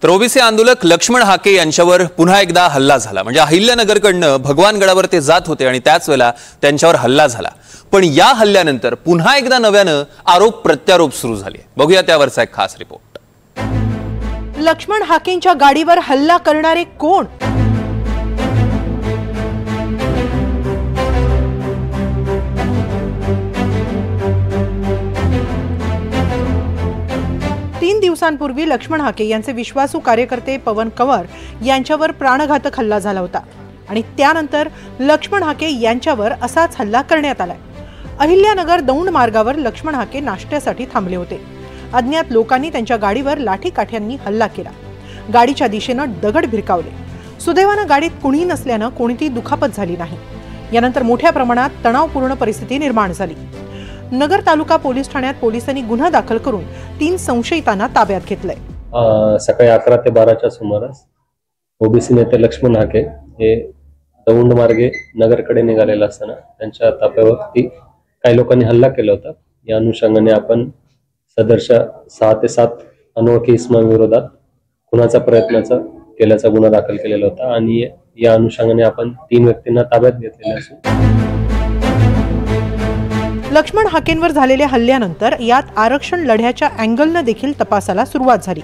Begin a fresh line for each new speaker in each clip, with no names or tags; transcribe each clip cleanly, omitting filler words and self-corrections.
तर ओबीसी आंदोलक लक्ष्मण हाके यांच्यावर पुन्हा एकदा हल्ला झाला। म्हणजे अहिल्यानगरकडनं भगवानगडावर ते जात होते आणि त्याच वेळेला त्यांच्यावर हल्ला झाला। पण या हल्ल्यानंतर पुन्हा एकदा नव्यानं आरोप प्रत्यारोप सुरू झाले। बघूया त्यावरचा एक खास रिपोर्ट।
लक्ष्मण हाकेंच्या गाडीवर हल्ला करणारे कोण? तीन दिवसांपूर्वी लक्ष्मण हाके यांचे विश्वासू कार्यकर्ते पवन कंवर यांच्यावर प्राणघातक हल्ला झाला होता आणि त्यानंतर लक्ष्मण हाके यांच्यावर असाच हल्ला करण्यात आलाय। अहिल्यानगर दौंड मार्गावर लक्ष्मण हाके नाश्त्यासाठी थांबले होते। अज्ञात लोकांनी त्यांच्या गाडीवर लाठीकाठ्यांनी हल्ला केला। गाडीच्या दिशेनं दगड भिरकावले। सुदैवानं गाडीत कुणीही नसल्यानं कोणतीही दुखापत झाली नाही। यानंतर मोठ्या प्रमाणात तणावपूर्ण परिस्थिती निर्माण झाली। नगर तालुका पोलीस ठाण्यात पोलिसांनी गुन्हा दाखल करून 3 संशयितांना ताब्यात घेतलंय।
सकाळी 11 ते 12च्या सुमारास ओबीसी नेते लक्ष्मण हाके हे दौंड मार्गे नगरकडे निघालेला असताना त्यांच्या ताफ्यावरती काही लोकांनी हल्ला केला होता। या अनुषंगाने आपण सदरच्या 6 ते 7 अनोळखी इसमांविरोधात खुनाचा प्रयत्नाचा केल्याचा गुन्हा दाखल केलेला होता आणि या अनुषंगाने आपण 3 व्यक्तींना ताब्यात घेतलेले असून
लक्ष्मण हाकेंवर झालेल्या हल्ल्यानंतर यात आरक्षण लढ्याच्या अँगलनं देखील तपासाला सुरुवात झाली।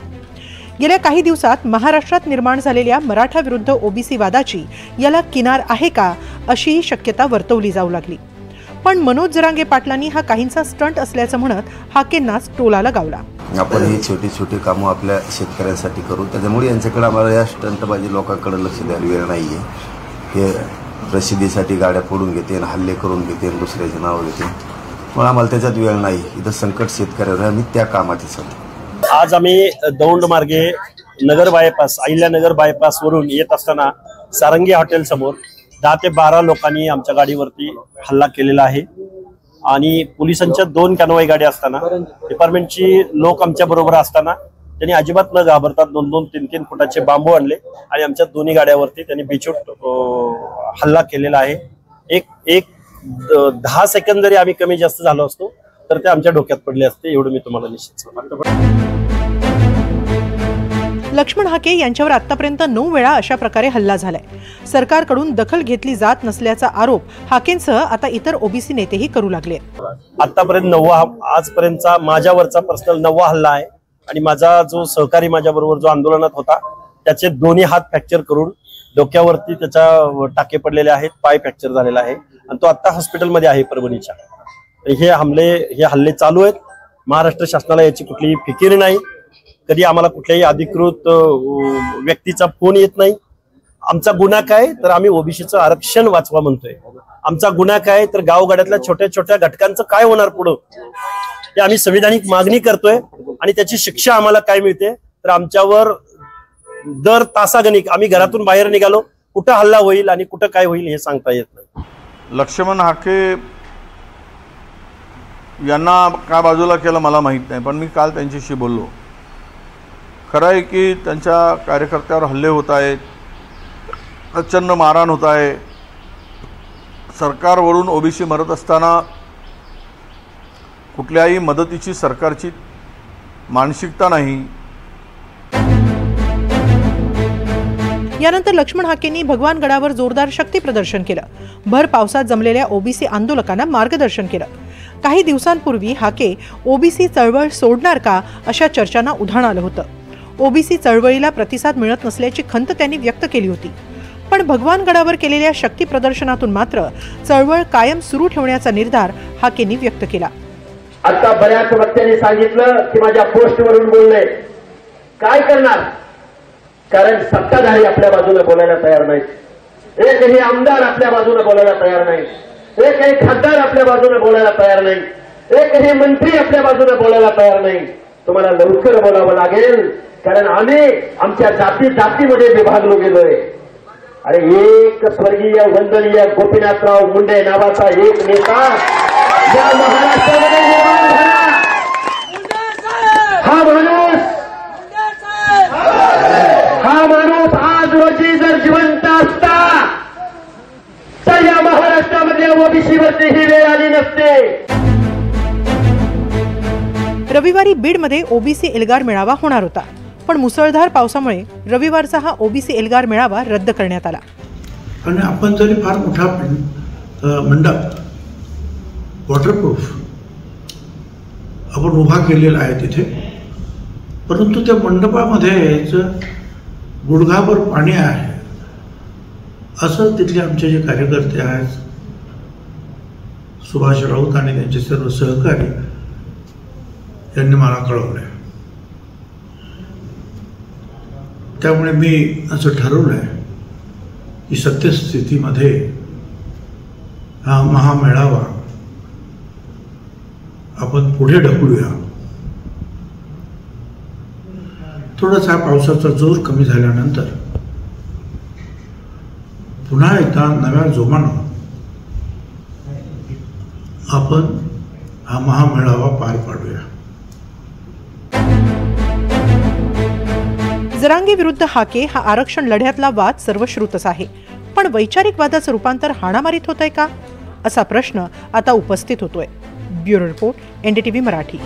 गेल्या काही दिवसात महाराष्ट्रात निर्माण झालेल्या मराठा विरुद्ध ओबीसी वादाची याला किनार आहे का अशीही शक्यता वर्तवली जाऊ लागली। पण मनोज जरांगे पाटलांनी हा काहींचा स्टंट असल्याचं म्हणत हाकेंनाच टोला लगावला।
आपण ही छोटी छोटी कामं आपल्या शेतकऱ्यांसाठी करू, त्यामुळे यांच्याकडे आम्हाला या स्टंटबाजी लोकांकडे लक्ष द्यायला वेळ नाहीये। हे प्रसिद्धीसाठी गाड्या फोडून घेते, हल्ले करून घेते, दुसऱ्याचे नाव घेते, पण आम्हाला त्याच्यात वेळ नाही। इथं संकट शेतकऱ्यावर आम्ही त्या कामाची संधी।
आज आम्ही दौंड मार्गे नगर बायपास अहिल्यानगर बायपास वरून येत असताना सारंगी हॉटेल समोर 10 ते 12 लोकांनी आमच्या गाडीवरती हल्ला केलेला आहे आणि पोलिसांच्या 2 कॅनवाई गाड्या असताना डिपार्टमेंटची लोक आमच्या बरोबर असताना त्यांनी अजिबात न घाबरता 2-2, 3-3 फुटाचे बांबू आणले आणि आमच्या दोन्ही गाड्यावरती त्यांनी बेछूट हल्ला केलेला आहे। एक 10 सेकंद जरी आम्ही कमी जास्त झालो असतो तर ते आमच्या डोक्यात पडले असते, एवढं मी तुम्हाला निश्चित सांगतो।
लक्ष्मण हाके यांच्यावर आतापर्यंत 9 वेळा अशा प्रकारे हल्ला झालाय। सरकारकडून दखल घेतली जात नसल्याचा आरोप हाकेंसह आता इतर ओबीसी नेतेही करू लागले।
आतापर्यंत 9वा आजपर्यंतचा माझ्यावरचा पर्सनल 9वा हल्ला आहे आणि माझा जो सहकारी माझ्याबरोबर जो आंदोलनात होता त्याचे दोन्ही हात फ्रॅक्चर करून डोक्यावरती त्याच्या टाके पडलेले आहेत, पाय फ्रॅक्चर झालेला आहे आणि तो आता हॉस्पिटलमध्ये आहे परभणीच्या। हे हल्ले चालू आहेत। महाराष्ट्र शासनाला याची कुठलीही फिकीर नाही। कधी आम्हाला कुठल्याही अधिकृत व्यक्तीचा फोन येत नाही। आमचा गुन्हा काय तर आम्ही ओबीसीचं आरक्षण वाचवा म्हणतोय। आमचा गुन्हा काय तर गावगाड्यातल्या छोट्या छोट्या घटकांचं काय होणार पुढं हे आम्ही संविधानिक मागणी करतोय आणि त्याची शिक्षा आम्हाला काय मिळते तर आमच्यावर दर तासागणिक आम्ही घरातून बाहेर निघालो कुठं हल्ला होईल आणि कुठं काय होईल हे सांगता येत नाही।
लक्ष्मण हाके यांना काय बाजूला केलं मला माहित नाही, पण मी काल त्यांच्याशी बोललो। खरं आहे की त्यांच्या कार्यकर्त्यावर हल्ले होत आहेत, प्रचंड मारहाण होत आहे। सरकारवरून ओबीसी मरत असताना कुठल्याही मदतीची सरकारची मानसिकता नाही।
यानंतर लक्ष्मण हाकेंनी भगवानगडावर जोरदार शक्ती प्रदर्शन केलं। भर पावसात जमलेल्या ओबीसी आंदोलकांना मार्गदर्शन केलं। काही दिवसांपूर्वी हाके ओबीसी चळवळ सोडणार का अशा चर्चांना उधाण आलं होतं। ओबीसी चळवळीला प्रतिसाद मिळत नसल्याची खंत त्यांनी व्यक्त केली होती। पण भगवानगडावर केलेल्या शक्ती प्रदर्शनातून मात्र चळवळ कायम सुरू ठेवण्याचा निर्धार हाकेंनी व्यक्त केला।
आता बऱ्याच वक्त्यांनी सांगितलं की माझ्या पोस्टवरून बोलले, काय करणार? कारण सत्ताधारी आपल्या बाजूने बोलायला तयार नाहीत। एकही आमदार आपल्या बाजूने बोलायला तयार नाही, एकही खासदार आपल्या बाजूने बोलायला तयार नाही, एकही मंत्री आपल्या बाजूने बोलायला तयार नाही। तुम्हाला लवकर बोलावं लागेल कारण आम्ही आमच्या जातीमध्ये विभागलो गेलोय। अरे एक स्वर्गीय वंदनीय गोपीनाथराव मुंडे नावाचा एक नेता या महाराष्ट्रामध्ये निर्माण झाला। हा माणूस आज रोजी जर जिवंत असता तर या महाराष्ट्रामध्ये ओबीसीवरती ही वेळ आली नसते।
रविवारी बीडमध्ये ओबीसी एल्गार मेळावा होणार होता। पण मुसळधार पावसामुळे रविवारचा हा ओबीसी एल्गार मेळावा रद्द करण्यात आला.
आणि आपण जरी फार मोठा मंडप वॉटरप्रूफ आपण उभा केलेला आहे तिथे, परंतु त्या मंडपामध्ये गुडघाभर पाणी आहे असं तिथले आमचे जे कार्यकर्ते आहेत, सुभाष राऊत आणि त्यांचे सर्व सहकारी यांनी मला कळवलं आहे. त्यामुळे मी असं ठरवलं आहे की सत्यस्थितीमध्ये हा महामेळावा आपण पुढे ढकलूया. थोडासा पावसाचा जोर कमी झाल्यानंतर पुन्हा एकदा नव्या जोमानं आपण हा महामेळावा पार पाडूया.
जरांगे विरुद्ध हाके हा आरक्षण लढ्यातला वाद सर्वश्रुतच आहे, पण वैचारिक वादाचं रूपांतर हाणामारीत होतंय का, असा प्रश्न आता उपस्थित होतोय. Bureau report, NDTV Marathi.